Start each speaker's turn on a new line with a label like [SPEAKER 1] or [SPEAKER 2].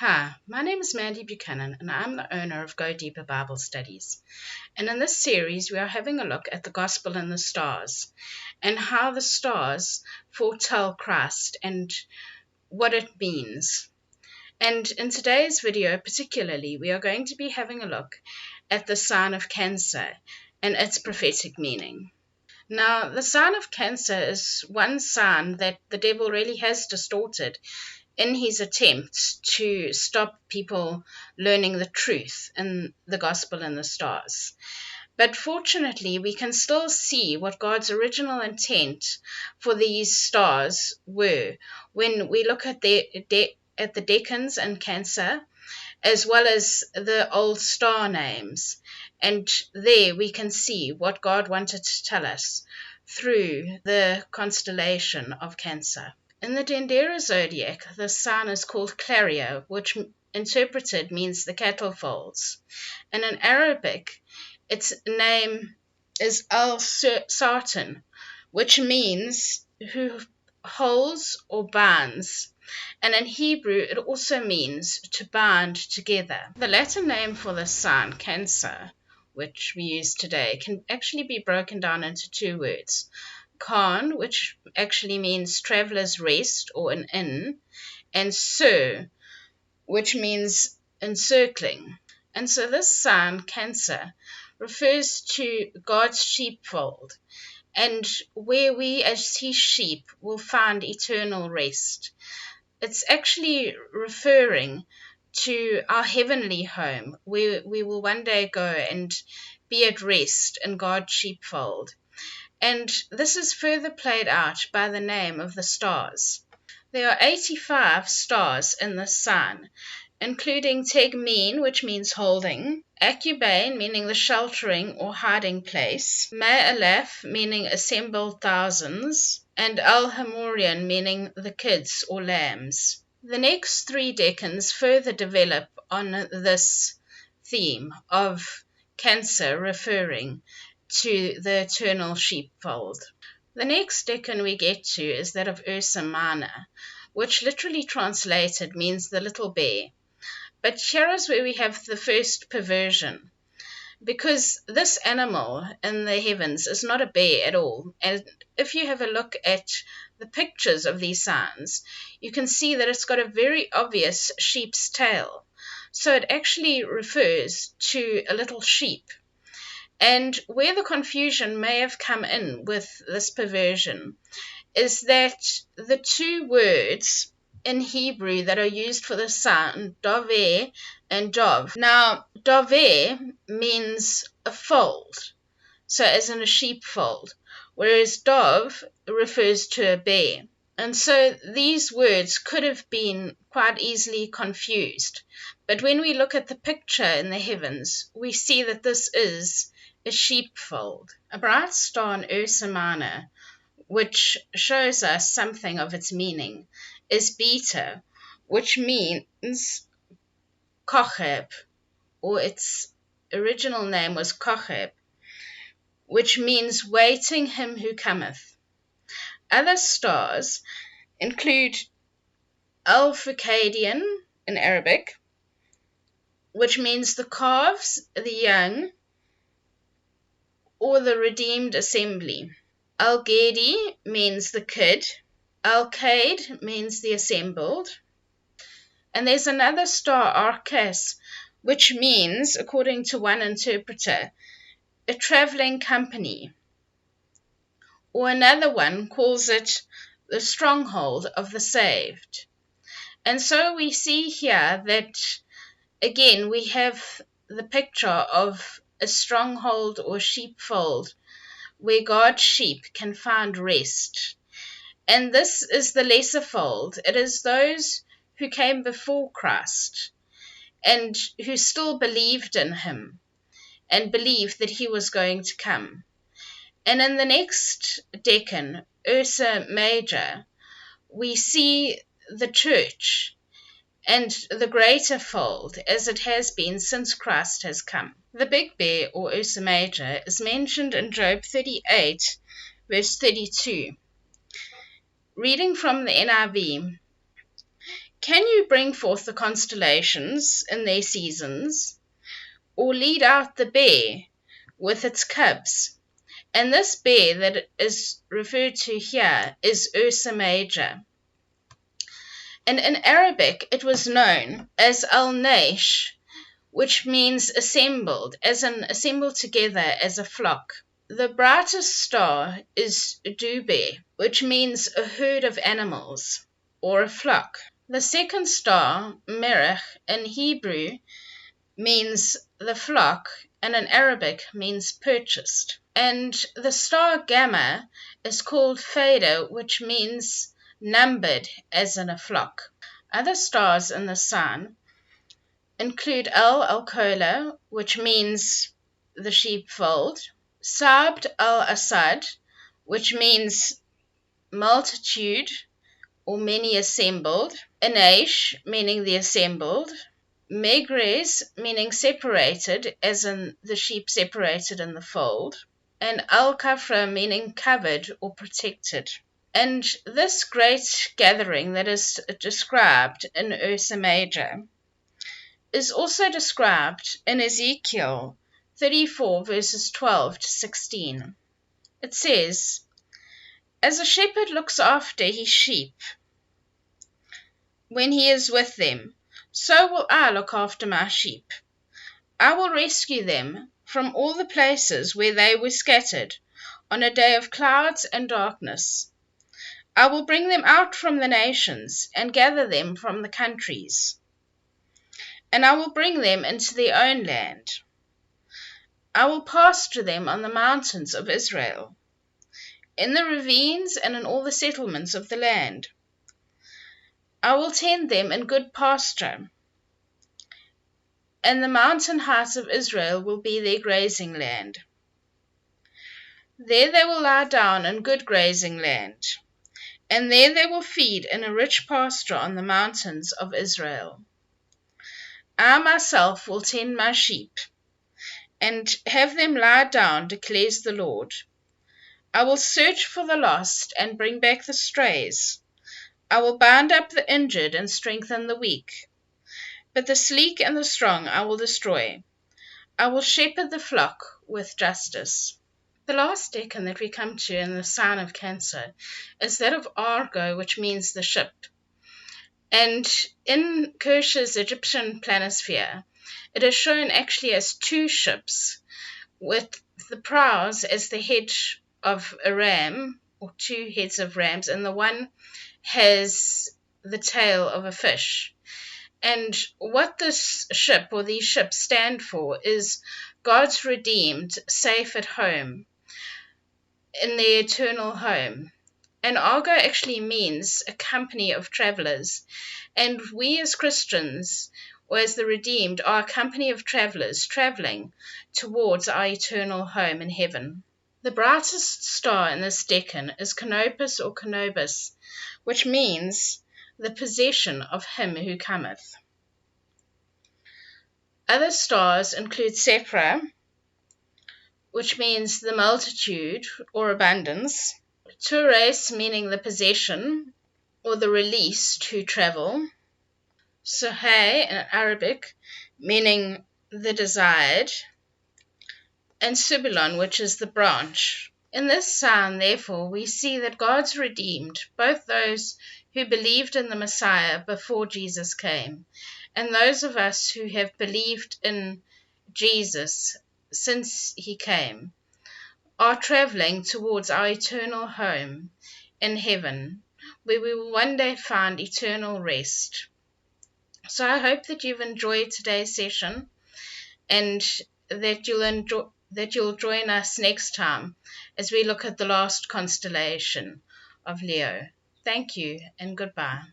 [SPEAKER 1] Hi, my name is Mandy Buchanan, and I'm the owner of Go Deeper Bible Studies. And in this series, we are having a look at the Gospel in the stars and how the stars foretell Christ and what it means. And in today's video, particularly, we are going to be having a look at the sign of Cancer and its prophetic meaning. Now, the sign of Cancer is one sign that the devil really has distorted in his attempts to stop people learning the truth in the gospel in the stars. But fortunately, we can still see what God's original intent for these stars were when we look at the decans in Cancer, as well as the old star names. And there we can see what God wanted to tell us through the constellation of Cancer. In the Dendera zodiac, the sign is called Clario, which interpreted means the cattle folds. And in Arabic, its name is Al-Sartan, which means who holds or binds. And in Hebrew, it also means to bind together. The Latin name for this sign, Cancer, which we use today, can actually be broken down into two words. Khan, which actually means traveler's rest or an inn, and Sur, which means encircling. And so this sign, Cancer, refers to God's sheepfold, and where we as his sheep will find eternal rest. It's actually referring to our heavenly home, where we will one day go and be at rest in God's sheepfold. And this is further played out by the name of the stars. There are 85 stars in this sign, including Tegmin, which means holding, Acubain, meaning the sheltering or hiding place, Ma'alaf, meaning assembled thousands, and Al-Hamorian, meaning the kids or lambs. The next three decans further develop on this theme of Cancer referring to the eternal sheepfold. The next decan we get to is that of Ursa Minor, which literally translated means the little bear. But here is where we have the first perversion, because this animal in the heavens is not a bear at all. And if you have a look at the pictures of these signs, you can see that it's got a very obvious sheep's tail. So it actually refers to a little sheep. And where the confusion may have come in with this perversion is that the two words in Hebrew that are used for the sign, doveh and dov. Now, doveh means a fold, so as in a sheepfold, whereas dov refers to a bear. And so these words could have been quite easily confused. But when we look at the picture in the heavens, we see that this is a sheepfold. A bright star in Ursa Minor, which shows us something of its meaning, is Beta, which means Kocheb, or its original name was Kocheb, which means waiting him who cometh. Other stars include Al-Fukadian in Arabic, which means the calves, the young, or the redeemed assembly. Al-Gedi means the kid. Al-Qaid means the assembled. And there's another star, Arcas, which means, according to one interpreter, a traveling company. Or another one calls it the stronghold of the saved. And so we see here that, again, we have the picture of a stronghold or sheepfold where God's sheep can find rest. And this is the lesser fold. It is those who came before Christ and who still believed in him and believed that he was going to come. And in the next decan, Ursa Major, we see the church and the greater fold as it has been since Christ has come. The big bear, or Ursa Major, is mentioned in Job 38, verse 32. Reading from the NIV, Can you bring forth the constellations in their seasons, or lead out the bear with its cubs? And this bear that is referred to here is Ursa Major. And in Arabic, it was known as al-Naish, which means assembled, as in assembled together as a flock. The brightest star is Dubhe, which means a herd of animals, or a flock. The second star, Merech, in Hebrew means the flock, and in Arabic means purchased. And the star Gamma is called Theta, which means numbered, as in a flock. Other stars in the sun include Al-Alcola, which means the sheepfold, Sabd al-Asad, which means multitude or many assembled, Inaish, meaning the assembled, Megres, meaning separated, as in the sheep separated in the fold, and Al-Kafra, meaning covered or protected. And this great gathering that is described in Ursa Major is also described in Ezekiel 34 verses 12 to 16. It says, "As a shepherd looks after his sheep when he is with them, so will I look after my sheep. I will rescue them from all the places where they were scattered on a day of clouds and darkness. I will bring them out from the nations and gather them from the countries, and I will bring them into their own land. I will pasture them on the mountains of Israel, in the ravines and in all the settlements of the land. I will tend them in good pasture, and the mountain heights of Israel will be their grazing land. There they will lie down in good grazing land, and there they will feed in a rich pasture on the mountains of Israel. I myself will tend my sheep, and have them lie down, declares the Lord. I will search for the lost and bring back the strays. I will bind up the injured and strengthen the weak. But the sleek and the strong I will destroy. I will shepherd the flock with justice." The last decan that we come to in the sign of Cancer is that of Argo, which means the ship. And in Kersh's Egyptian planisphere, it is shown actually as two ships, with the prows as the head of a ram, or two heads of rams, and the one has the tail of a fish. And what this ship or these ships stand for is God's redeemed, safe at home, in their eternal home. And Argo actually means a company of travelers. And we as Christians, or as the redeemed, are a company of travelers traveling towards our eternal home in heaven. The brightest star in this decan is Canopus or Canobus, which means the possession of him who cometh. Other stars include Sephra, which means the multitude or abundance, Tures, meaning the possession or the released who travel, Suhay in Arabic, meaning the desired, and Subulon, which is the branch. In this sign, therefore, we see that God's redeemed, both those who believed in the Messiah before Jesus came, and those of us who have believed in Jesus since he came, are traveling towards our eternal home in heaven, where we will one day find eternal rest. So I hope that you've enjoyed today's session, and that you'll join us next time as we look at the last constellation of Leo. Thank you and goodbye.